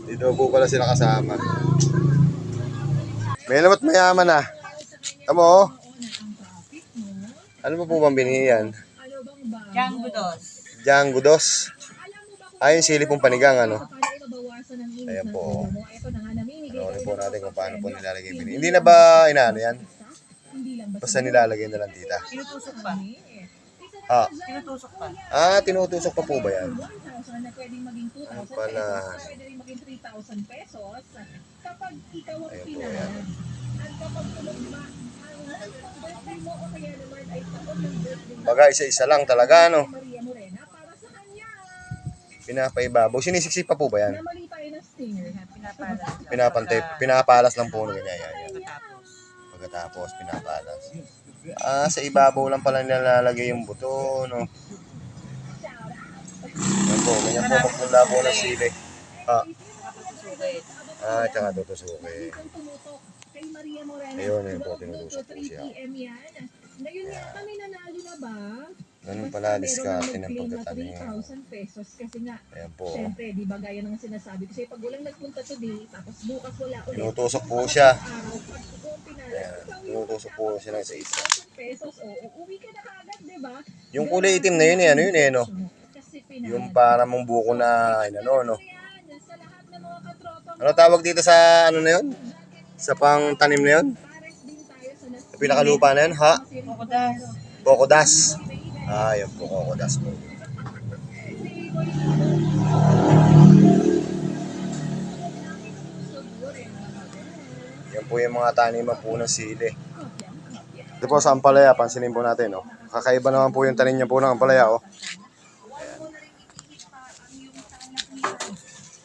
Dito po pala sila kasama. May namat mayaman na. Tamo, oh. Ano po bang binili yan? Django dos. Django dos. Ayun, sili pong panigang, ano? Ayan po. Ano po natin kung paano po nilalagay binili. Hindi na ba inaano yan? Basta nilalagay na lang tita. Tinutusok pa. Ha? Tinutusok pa. Ah, tinutusok pa po ba yan? Ano pala? Ayun po yan. Baga, isa-isa lang talaga, no? Pinapaibabaw. Sinisiksik pa po ba yan? Pinapalas. Pinapalas lang po. Ganyan, yan. Pagkatapos. Pagkatapos, pinapalas. Ah, sa ibabaw lang pala nilalagay yung buto, no? Yan po, ganyan po magpula po ng sili. Ah, Tutusukit. tsaka tutusukin. Ayun, yun po, tinutusok po siya. Ganun pala, diskarte ng pagtatanim. Ayan po. Siyempre, di ba gaya ng sinasabi ko sa'yo, pag walang nagpunta today, tapos bukas wala ulit. Tinutusok po siya. Ayan, Tinutusok po siya ng isa-isa. pesos, o uuwi ka na kagad, di ba? Yung kulay itim na yun, ano yun, no? Kasi Yung para mong buko na, ano, no? sa lahat ng mga katropang Ano tawag dito sa, ano na yun? Sa pang tanim na yun? pares din tayo sa Sa pinakalupa na yun, ha? Kokodas. Kokodas. Ah, yun po, kokodas po. Yan po yung mga taniman po ng sili. Ito po sa ampalaya, pansinin po natin, oh. Kakaiba naman po yung tanim niya po ng ampalaya, oh.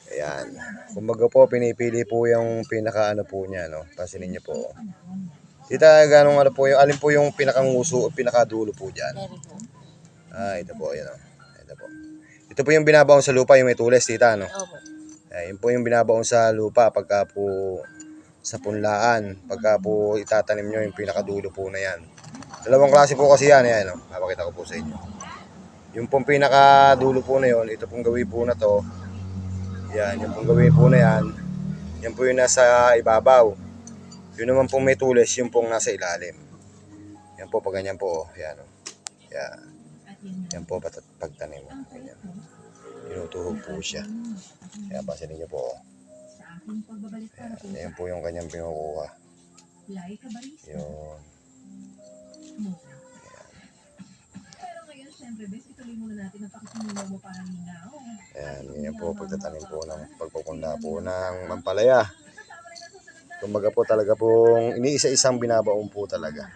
Ayan. Kumbaga po, pinipili po yung pinaka-ano po niya, no? Pansinin niyo po, oh. Tita, ganong ano po yung, alin po yung pinakanguso o pinakadulo po dyan? Ah, ito po, yan, oh. Ito po. Ito po yung binabaon sa lupa, yung may tules, tita, no? Opo. Yun po yung binabaon sa lupa pagka po sa punlaan. Pagka po itatanim nyo yung pinakadulo po na yan. Dalawang klase po kasi yan. Ayan, no? Napakita ko po sa inyo. Yung pong pinakadulo po na yun, ito pong gawin po na to. Yan, yung pong gawin po na yan. Yan po yung nasa ibabaw. Yun naman pong may tules, yung pong nasa ilalim. Yan po, pag ganyan po. Yan, oh. Yan. Yan po pagtanim mo. Ganyan. Tinutuhog po siya. Kaya pansinin niyo po. Ayan po yung kanyang pinukuha. Yun. Pero ngayon, siyempre, bes, ituloy muna natin ang pakisimula mo para linaw. Ayan, ganyan po pagtatanim po ng pagpupunda po ng mampalaya. Kumbaga po talaga pong iniisa-isang binabaon po talaga.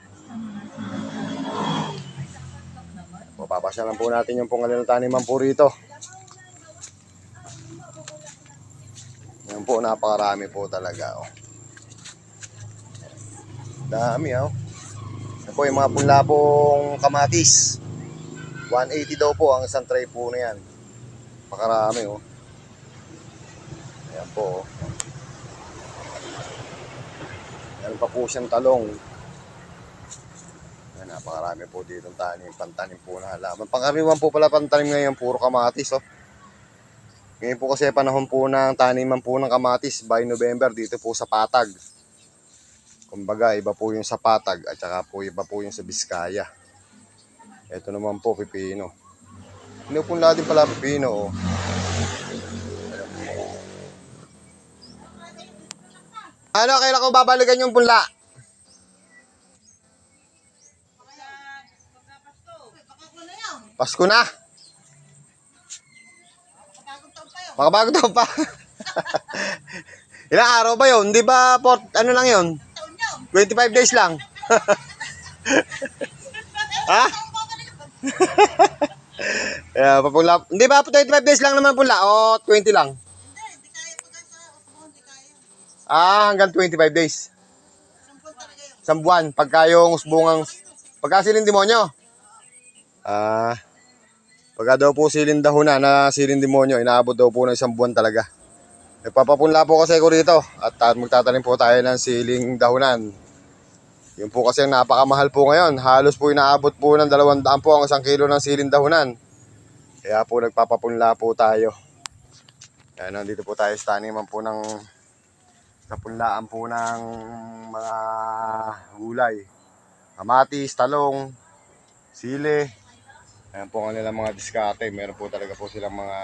Papapasya lang po natin yung pungalan ng taniman po rito. Yan po, napakarami po talaga, oh. Dami, oh. Yan po yung mga punla pong kamatis. 180 daw po ang isang tray po na yan. Pakarami, oh. Yan po, oh. Yan pa po siyang talong. Yan, napakarami po dito tanim, pantanim po na halaman. Pangkaraniwan po pala pantanim ngayon, puro kamatis, oh. Ngayon po kasi panahon po ng taniman po ng kamatis by November dito po sa Patag. Kumbaga iba po yung sa Patag at saka po iba po yung sa Biskaya. Ito naman po pipino. Pinupunla din pala pipino, oh. Ano, kailan ko babalikan yung punla? Pasko na. Makabagong taon pa. Ilang araw ba yun? Di ba, ano lang yun? 25 days lang. Ha? Yeah, papula. Hindi ba, 25 days lang naman pula? O 20 lang? Ah, hanggang 25 days. Isang buwan. Pagka yung usbungang, pagka siling demonyo. Ah, pagka daw po siling dahuna na siling demonyo, inaabot daw po ng isang buwan talaga. Nagpapapunla po kasi ko rito at magtatanim po tayo ng siling dahunan. Yun po kasi ang napakamahal po ngayon. Halos po inaabot po ng 200 po ang 1 kilo ng siling dahunan. Kaya po nagpapapunla po tayo. Ayan, nandito po tayo sa taniman po ng sa punlaan po ng mga gulay. Kamatis, talong, sili. Ayan po ang kanilang mga diskarte. Meron po talaga po silang mga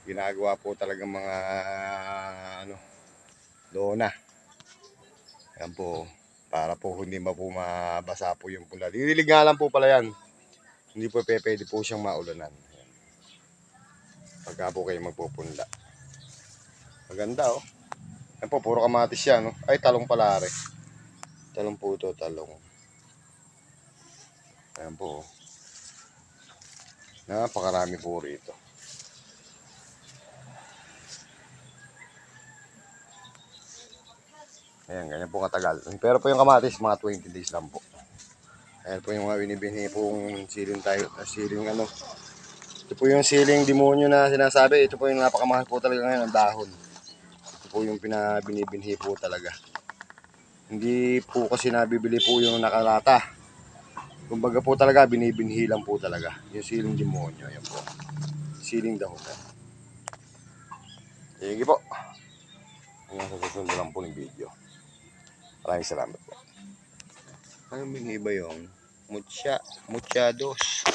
ginagawa po talaga mga ano, lona. Ayan po. Para po hindi po mabasa po yung pula. Dinilig nga lang po pala yan. Hindi po pwede po siyang maulanan. Ayan. Pagka po kayo magpupunla. Maganda oh. Ayan po, puro kamatis yan. No? Ay, talong pala rin. Talong po ito, talong. Ayan po. Napakarami po rito. Ayan, ganyan po katagal. Pero po yung kamatis, mga 20 days lang po. Ayan po yung mga binibini pong siling tayo. Siling ano. Ito po yung siling demonyo na sinasabi. Ito po yung napakamahal po talaga ngayon, ang dahon. Ito po yung binibinhi po talaga. Hindi po kasi nabibili po yung nakalata. Kumbaga po talaga, binibinhi lang po talaga. Yung siling demonyo, ayan po. Siling dahon. Sige po. Hanggang sa susunod lang po ng video. Maraming salamat po. Anong binhi ba yung? Muchados.